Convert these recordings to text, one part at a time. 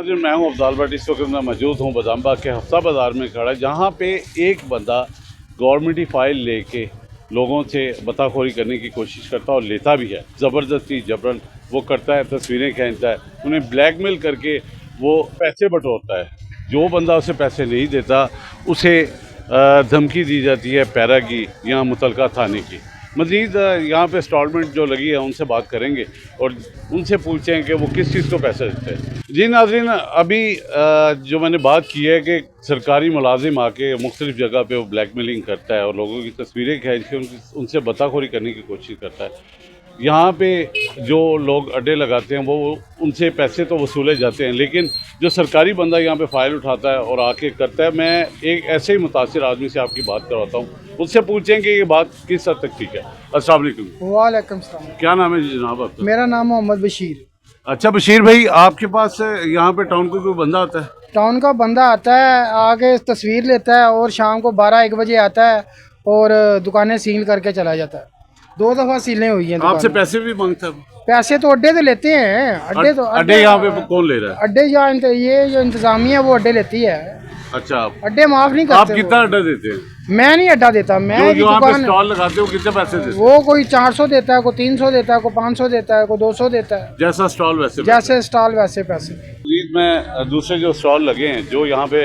नाज़रीन, मैं हूं अफजाल भट्ट। इस वक्त मैं मौजूद हूं बदामबाग के हफ्ता बाज़ार में खड़ा, जहां पे एक बंदा गवर्नमेंट फाइल लेके लोगों से बताखोरी करने की कोशिश करता है और लेता भी है। ज़बरदस्ती जबरन वो करता है, तस्वीरें खींचता है, उन्हें ब्लैकमेल करके वो पैसे बटोरता है। जो बंदा उसे पैसे नहीं देता उसे धमकी दी जाती है पैरा की या मुतलका थाने की। मज़ीद यहाँ पे इंस्टॉलमेंट जो लगी है उनसे बात करेंगे और उनसे पूछते हैं कि वो किस चीज़ को पैसे देते हैं। जी नाज़रीन, अभी जो मैंने बात की है कि सरकारी मुलाजिम आके मुख्तलिफ़ जगह पे वो ब्लैकमेलिंग करता है और लोगों की तस्वीरें खींच के उनसे बताखोरी करने की कोशिश करता है। यहाँ पे जो लोग अड्डे लगाते हैं वो उनसे पैसे तो वसूले जाते हैं, लेकिन जो सरकारी बंदा यहाँ पे फ़ाइल उठाता है और आके करता है। मैं एक ऐसे ही मुतासिर आदमी से आपकी बात करवाता हूँ, उससे पूछें कि ये बात किस हद तक ठीक है। अस्सलाम वालेकुम। वालेकुम सलाम। क्या नाम है जी जनाब आपका? मेरा नाम मोहम्मद बशीर। अच्छा बशीर भाई, आपके पास यहाँ पे टाउन को कोई बंदा आता है? टाउन का बंदा आता है, आके तस्वीर लेता है और शाम को 12-1 बजे आता है और दुकानें सील करके चला जाता है। 2 दफ़ा सीलें हुई हैं। आपसे पैसे भी मांगता है? पैसे तो अड्डे से लेते हैं। अड्डे यहाँ पे कौन ले रहा है? अड्डे ये जो इंतजामिया है वो अड्डे लेती है। अच्छा, अड्डे माफ नहीं करते। आप कितना अड्डा देते हैं? मैं नहीं अड्डा देता। मैं जो आप स्टॉल लगाते हो कितने पैसे देते हैं? वो कोई 400 देता है, कोई 300 देता है, कोई 500 देता है, कोई 200 देता है। जैसा स्टॉल वैसे जैसे स्टॉल वैसे पैसे। में दूसरे जो स्टॉल लगे हैं जो यहाँ पे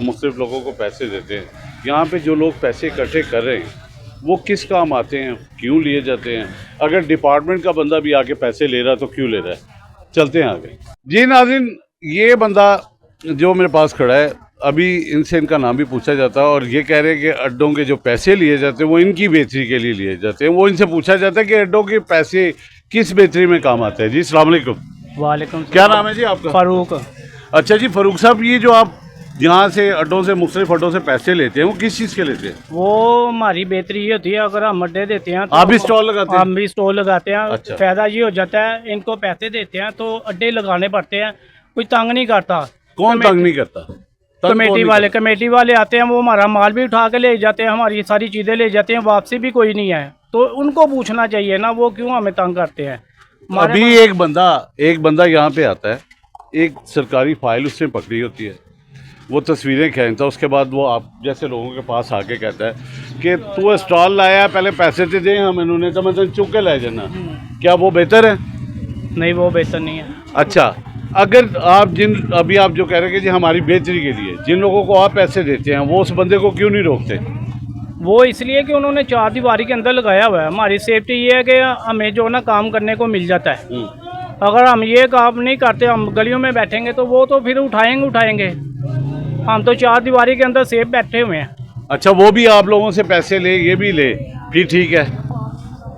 मुख्तलिफ लोगों को पैसे देते हैं, यहाँ पे जो लोग पैसे इकट्ठे कर रहे हैं वो किस काम आते हैं, क्यों लिए जाते हैं? अगर डिपार्टमेंट का बंदा भी आके पैसे ले रहा है तो क्यों ले रहा है? चलते हैं आगे। जी नाज़रीन, ये बंदा जो मेरे पास खड़ा है, अभी इनसे इनका नाम भी पूछा जाता है और ये कह रहे हैं कि अड्डों के जो पैसे लिए जाते हैं वो इनकी बेहतरी के लिए लिए जाते हैं। वो इनसे पूछा जाता है कि अड्डों के पैसे किस बेहतरी में काम आते हैं। जी अस्सलाम वालेकुम। वालेकुम। क्या नाम है जी आपका? फारूक। अच्छा जी फारूक साहब, ये जो आप यहाँ से अड्डों से मुख्तलिफ अड्डों से पैसे लेते हैं वो किस चीज़ के लेते हैं? वो हमारी बेहतरी ये होती है, अगर हम अड्डे देते हैं तो आप भी स्टॉल लगाते हैं? हम भी स्टॉल लगाते हैं। अच्छा। फायदा ये हो जाता है, इनको पैसे देते हैं तो अड्डे लगाने पड़ते हैं। कोई तंग नहीं करता। कौन तंग नहीं करता? कमेटी वाले आते हैं, वो हमारा माल भी उठा के ले जाते हैं, हमारी सारी चीज़ें ले जाते हैं, वापसी भी कोई नहीं है। तो उनको पूछना चाहिए ना, वो क्यों हमें तंग करते हैं। अभी एक बंदा यहाँ पे आता है, एक सरकारी फाइल उसने पकड़ी होती है, वो तस्वीरें खींचता है, उसके बाद वो आप जैसे लोगों के पास आके कहता है कि तू स्टॉल लाया, पहले पैसे तो दे हम इन्होंने तो मैं चुप के ला जाना। क्या वो बेहतर है? नहीं, वो बेहतर नहीं है। अच्छा, अगर आप अभी आप जो कह रहे हैं कि जी हमारी बेहतरी के लिए जिन लोगों को आप पैसे देते हैं वो उस बंदे को क्यों नहीं रोकते? वो इसलिए कि उन्होंने 4 दीवारी के अंदर लगाया हुआ है। हमारी सेफ्टी ये है कि हमें जो ना काम करने को मिल जाता है। अगर हम ये काम नहीं करते, हम गलियों में बैठेंगे तो वो तो फिर उठाएंगे। हम तो 4 दीवारी के अंदर सेफ बैठे हुए हैं। अच्छा, वो भी आप लोगों से पैसे ले, ये भी ले, फिर ठीक है?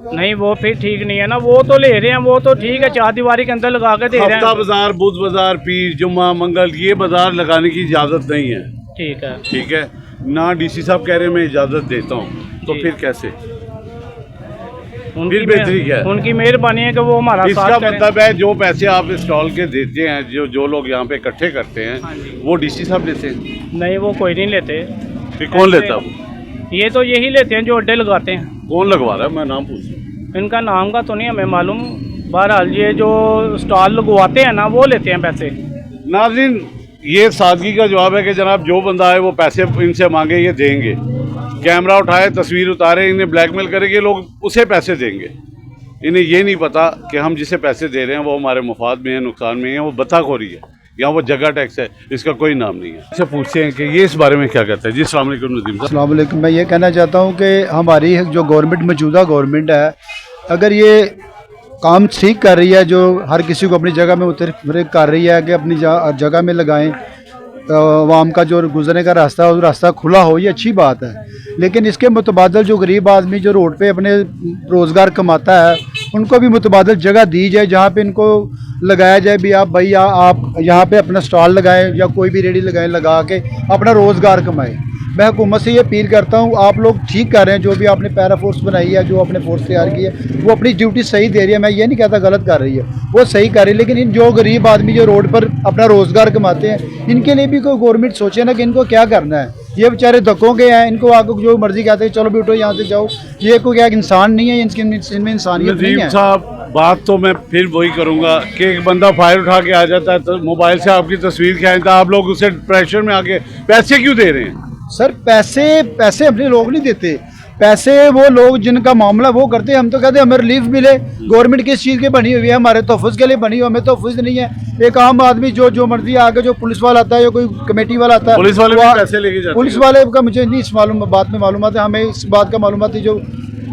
नहीं, वो फिर ठीक नहीं है ना। वो तो ले रहे हैं, वो तो ठीक है, 4 दीवारी के अंदर लगा के दे रहे हैं। हफ्ता बाजार, बुध बाजार, पीर, जुम्मा, मंगल, ये बाजार लगाने की इजाज़त नहीं है। ठीक है ना। डीसी साहब कह रहे हैं मैं इजाज़त देता हूँ, तो फिर कैसे? फिर बेहतरी क्या है? उनकी मेहरबानी है कि वो हमारा इसका साथ करें। मतलब है जो पैसे आप स्टॉल के देते हैं, जो लोग यहाँ पे इकट्ठे करते हैं, वो डीसी साहब लेते हैं? नहीं, वो कोई नहीं लेते। फिर कौन लेता है वो? ये तो यही लेते हैं जो अड्डे लगाते हैं। कौन लगवा रहा है? मैं नाम पूछ रहा हूँ। इनका नाम का तो नहीं हमें मालूम। बहरहाल ये जो स्टॉल लगवाते हैं ना, वो लेते हैं पैसे। नाज़रीन, ये सादगी का जवाब है कि जनाब जो बंदा है वो पैसे इनसे मांगे, ये देंगे। कैमरा उठाए, तस्वीर उतारे, इन्हें ब्लैकमेल करेंगे, लोग उसे पैसे देंगे। इन्हें ये नहीं पता कि हम जिसे पैसे दे रहे हैं वो हमारे मुफाद में है, नुकसान में है, वो बताखोरी है या वो जगह टैक्स है, इसका कोई नाम नहीं है। इससे पूछते हैं कि ये इस बारे में क्या कहता है। जी अस्सलाम वालेकुम नदीम साहब। अस्सलाम वालेकुम। मैं ये कहना चाहता हूँ कि हमारी जो गवर्नमेंट, मौजूदा गवर्नमेंट है, अगर ये काम ठीक कर रही है, जो हर किसी को अपनी जगह में उतर कर रही है कि अपनी जगह में लगाएं, आवाम का जो गुजरने का रास्ता है वो रास्ता खुला हो, ये अच्छी बात है। लेकिन इसके मुतबादल जो गरीब आदमी जो रोड पे अपने रोज़गार कमाता है, उनको भी मुतबादल जगह दी जाए जहाँ पे इनको लगाया जाए भी आप भाई आप यहाँ पे अपना स्टॉल लगाएं या कोई भी रेडी लगाएं, लगा के अपना रोज़गार कमाएं। मैं हुकूमत से ये अपील करता हूँ, आप लोग ठीक कर रहे हैं, जो भी आपने पैरा फोर्स बनाई है, जो आपने फोर्स तैयार की है, वो अपनी ड्यूटी सही दे रही है। मैं ये नहीं कहता गलत कर रही है, वो सही कर रही है। लेकिन इन जो गरीब आदमी जो रोड पर अपना रोज़गार कमाते हैं, इनके लिए भी कोई गवर्नमेंट सोचे ना कि इनको क्या करना है। ये बेचारे धक्कों के हैं, इनको आगे जो मर्जी कहते हैं चलो भी उठो यहाँ से जाओ। ये कोई क्या इंसान नहीं है, इनमें इंसानियत नहीं है। बात तो मैं फिर वही करूंगा कि एक बंदा फायर उठा के आ जाता है तो मोबाइल से आपकी तस्वीर खींचता है, आप लोग उसे प्रेशर में आके पैसे क्यों दे रहे हैं? सर पैसे अपने लोग नहीं देते, पैसे वो लोग जिनका मामला वो करते हैं। हम तो कहते हैं हमें रिलीफ मिले। गवर्नमेंट किस चीज़ की बनी हुई है? हमारे तोहफ़्ज़ के लिए बनी हुई, हमें तोहफ़्ज़ नहीं है। एक आम आदमी जो मर्जी आगे, जो पुलिस वाला आता है या कोई कमेटी वाला आता है, पुलिस वाले भी पैसे लेके जाते हैं। पुलिस वाले का मुझे नहीं इस बात में मालूम है। हमें इस बात का मालूम है जो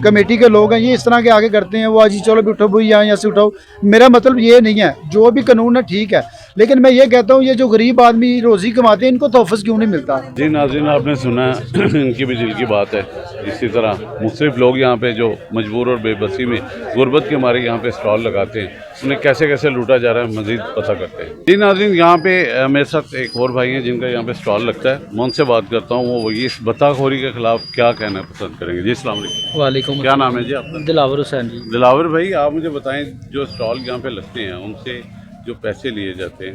कमेटी के लोग हैं ये इस तरह के आगे करते हैं। वो आज ही चलो भी उठो भाई यहाँ से उठाओ। मेरा मतलब ये नहीं है, जो भी कानून है ठीक है, लेकिन मैं ये कहता हूँ ये जो गरीब आदमी रोज़ी कमाते हैं इनको तोहफ़्ज़ क्यों नहीं मिलता? जी नाज़रीन, आपने सुना इनकी भी दिल की बात है। इसी तरह मुख्तलिफ लोग यहाँ पे जो मजबूर और बेबसी में गुर्बत के मारे यहाँ पे स्टॉल लगाते हैं, उन्हें कैसे कैसे लूटा जा रहा है मजीद पता करते हैं। जी नाज़रीन, यहाँ पे मेरे साथ एक और भाई हैं जिनका यहाँ पे स्टॉल लगता है। मैं उनसे बात करता हूँ, वो ये इस बताखोरी के खिलाफ क्या कहना पसंद करेंगे। जी अस्सलाम वालेकुम। वालेकुम। क्या नाम है जी आपका? दिलावर हुसैन जी। दिलावर भाई, आप मुझे बताएं जो स्टॉल यहाँ पे लगते हैं उनसे जो पैसे लिए जाते हैं,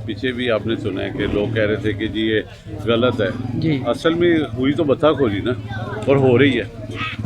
पीछे भी आपने सुना है कि लोग कह रहे थे कि जी ये गलत है जी। असल में हुई तो बताखोरी ना, और हो रही है,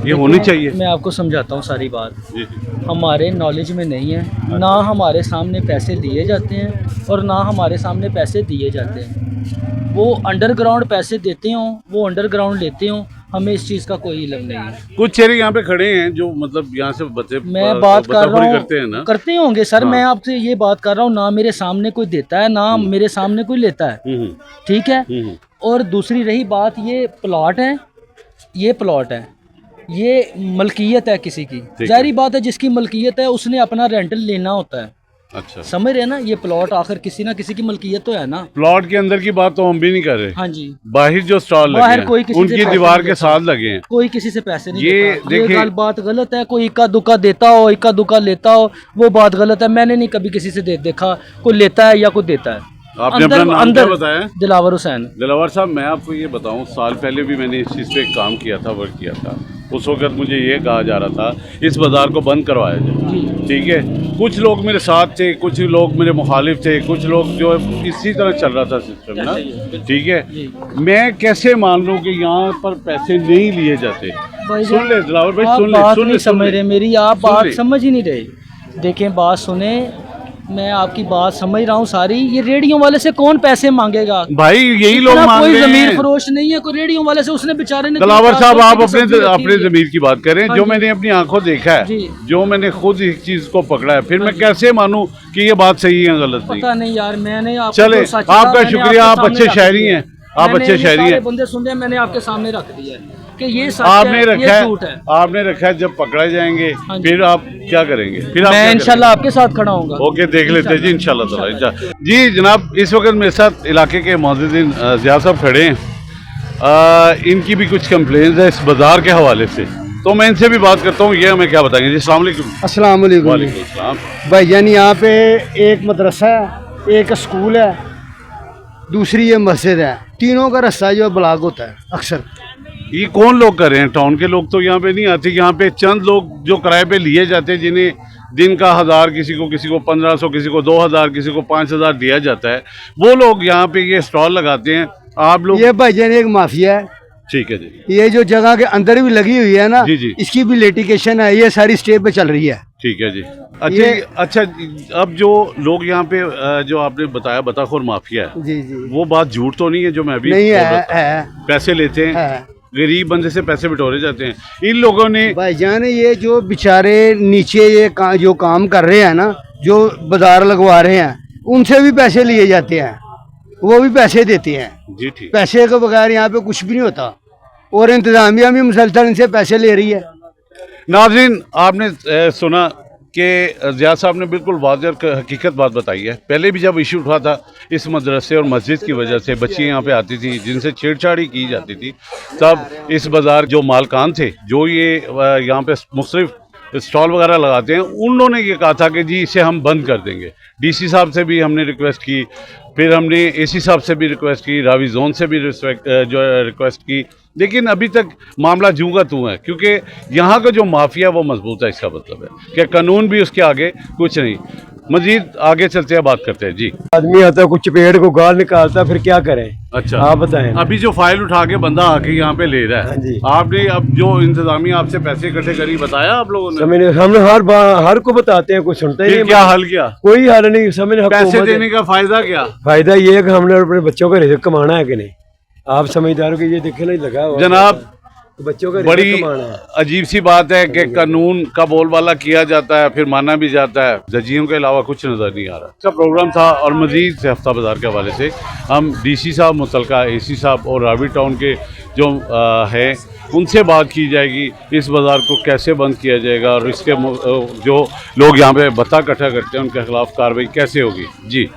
ये होनी चाहिए। मैं आपको समझाता हूँ सारी बात। जी हमारे नॉलेज में नहीं है, ना हमारे सामने पैसे लिए जाते हैं और ना हमारे सामने पैसे दिए जाते हैं। वो अंडरग्राउंड पैसे देते हों, वो अंडरग्राउंड लेते हों, हमें इस चीज़ का कोई इल्म नहीं है। कुछ चेहरे यहाँ पे खड़े हैं जो मतलब यहाँ से बच्चे मैं बात कर रहा हूँ, करते हैं ना, करते होंगे सर। हाँ। मैं आपसे ये बात कर रहा हूँ, ना मेरे सामने कोई देता है ना मेरे सामने कोई लेता है। ठीक है। और दूसरी रही बात, ये प्लॉट है, ये प्लॉट है, ये मलकियत है किसी की। जाहिर बात है जिसकी मलकियत है उसने अपना रेंटल लेना होता है। अच्छा, समझ रहे हैं ना? ये प्लॉट आखिर किसी ना किसी की मलकियत तो है ना। प्लॉट के अंदर की बात तो हम भी नहीं कर रहे। हाँ जी। बाहर जो स्टॉल लगे बाहर हैं, कोई किसी से उनकी पैसे दीवार नहीं के देता। साथ लगे हैं। कोई किसी से पैसे नहीं ये देता। ये देखिए- गल बात गलत है। कोई इक्का दुक्का देता हो, इक्का दुक्का लेता हो, वो बात गलत है। मैंने नहीं कभी किसी से देखा कोई लेता है या कोई देता है। आपने अपना नाम क्या बताया? दिलावर हुसैन। दिलावर साहब, मैं आपको ये बताऊं, साल पहले भी मैंने इस चीज़ पे काम किया था, वर्क किया था। उस वक्त मुझे ये कहा जा रहा था इस बाज़ार को बंद करवाया जाए। ठीक है, कुछ लोग मेरे साथ थे, कुछ लोग मेरे मुखालिफ थे, कुछ लोग जो इसी तरह चल रहा था सिस्टम ना। ठीक है, मैं कैसे मान लूँ कि यहाँ पर पैसे नहीं लिए जाते? सुन ले दिलावर भाई, सुन ले, बात सुन ले, नहीं सुन समझ ले। रहे मेरी, आप सुन बात ले। समझ ही नहीं रहे। देखें, बात सुने, मैं आपकी बात समझ रहा हूँ सारी। ये रेडियो वाले से कौन पैसे मांगेगा भाई? यही लोग मांग कोई रहे जमीर हैं। फरोश नहीं है, कोई रेडियो वाले से उसने बेचारे ने। दिलावर साहब, आप सब्जी रखी अपने है। ज़मीर की बात करें। हाँ जो जी। मैंने अपनी आंखों देखा है, जी। जो मैंने खुद इस चीज़ को पकड़ा है, फिर मैं कैसे मानूँ कि ये बात सही है गलत नहीं? पता नहीं यार, मैंने आपको चले, तो सच आपका मैंने शुक्रिया, आपके आप सामने अच्छे रख शायरी दिया हैं, आप मैंने अच्छे ये शायरी सारे हैं। बंदे सुन, मैंने आपके सामने रख दिया है कि ये सच आपने है, रखा ये है, झूठ है। आपने रखा है, जब पकड़े जाएंगे हाँ जी। फिर आप क्या करेंगे? फिर आप मैं क्या इंशाल्लाह आपके साथ खड़ा हूँगा। करेंगे? ओके, देख लेते हैं जी इंशाल्लाह ताला। जी जनाब, इस वक्त मेरे साथ इलाके के मौजूदीन ज़िया साहब खड़े हैं। इनकी भी कुछ कंप्लेंट्स है इस बाज़ार के हवाले से, तो मैं इनसे भी बात करता हूँ, ये हमें क्या बताएंगे। जी अस्सलाम वालेकुम। अस्सलाम वालेकुम। वालेकुम अस्सलाम। भाईजान, यहाँ पे एक मदरसा है, एक स्कूल है, दूसरी ये मस्जिद है। तीनों का रास्ता जो ब्लॉक होता है अक्सर। ये कौन लोग कर रहे हैं? टाउन के लोग तो यहाँ पे नहीं आते। यहाँ पे चंद लोग जो किराए पे लिए जाते हैं, जिन्हें दिन का 1000, किसी को 1500, किसी को 2000, किसी को 5000 दिया जाता है, वो लोग यहाँ पे ये स्टॉल लगाते हैं। आप लोग ये भाईजान एक माफिया है। ठीक है जी। ये जो जगह के अंदर भी लगी हुई है ना, जी, जी। इसकी भी लिटिगेशन है, ये सारी स्टे पे चल रही है। ठीक है जी। अच्छा अच्छा, अब जो लोग यहाँ पे जो आपने बताया बताखोर माफिया है, जी जी। वो बात झूठ तो नहीं है जो मैं अभी नहीं बोल है, रहा था? है, पैसे लेते हैं, है। गरीब बंदे से पैसे बिटोरे जाते हैं। इन लोगों ने भाईजान, ये जो बेचारे नीचे जो काम कर रहे हैं ना, जो बाजार लगवा रहे हैं, उनसे भी पैसे लिए जाते हैं, वो भी पैसे देते हैं। जी ठीक। पैसे के बगैर यहाँ पे कुछ भी नहीं होता, और इंतजामिया भी मुसलसल इनसे पैसे ले रही है। नाज़रीन, आपने सुना कि ज़िया साहब ने बिल्कुल वाज़ेह और हकीकत बात बताई है। पहले भी जब इशू उठा था इस मदरसे और मस्जिद की वजह से, बच्चियाँ यहाँ पे आती थी जिनसे छेड़छाड़ी की जाती थी, तब इस बाज़ार जो मालकान थे, जो ये यहाँ पे मुख्तलिफ स्टॉल वगैरह लगाते हैं, उन्होंने ये कहा था कि जी इसे हम बंद कर देंगे। डीसी साहब से भी हमने रिक्वेस्ट की, फिर हमने एसी साहब से भी रिक्वेस्ट की, रावी जोन से भी रिक्वेस्ट की, लेकिन अभी तक मामला जूं का तूं है, क्योंकि यहाँ का जो माफिया वो मजबूत है। इसका मतलब है कि कानून भी उसके आगे कुछ नहीं। मजीद आगे चलते हैं, बात करते हैं जी। आदमी आता है कुछ चपेट को गाल निकालता, फिर क्या करें? अच्छा, आप बताएं। अभी जो फाइल उठा के बंदा आके यहाँ पे ले रहा हाँ है, जी। आपने अब जो इंतजामिया आपसे पैसे इकट्ठे करी बताया आप लोगों ने? समझ हमने हर को बताते हैं, कोई सुनता ही फिर नहीं। क्या हल किया? कोई हल नहीं। समझ पैसे देने का फायदा क्या? फायदा ये है कि हमने अपने बच्चों का रिज़्क कमाना है कि नहीं। आप समझदार हो कि ये देखे नहीं लगा हुआ जनाब, तो बच्चों का बड़ी रिज़्क कमाना है। अजीब सी बात है कि कानून का बोलबाला किया जाता है, फिर माना भी जाता है। जजियों के अलावा कुछ नज़र नहीं आ रहा। अच्छा प्रोग्राम था। और मजीद से हफ्ता बाजार के हवाले से हम DC साहब मुतलका AC साहब और रावी टाउन के जो है उनसे बात की जाएगी, इस बाज़ार को कैसे बंद किया जाएगा और इसके जो लोग यहाँ पे बता इकट्ठा करते हैं उनके खिलाफ कार्रवाई कैसे होगी जी।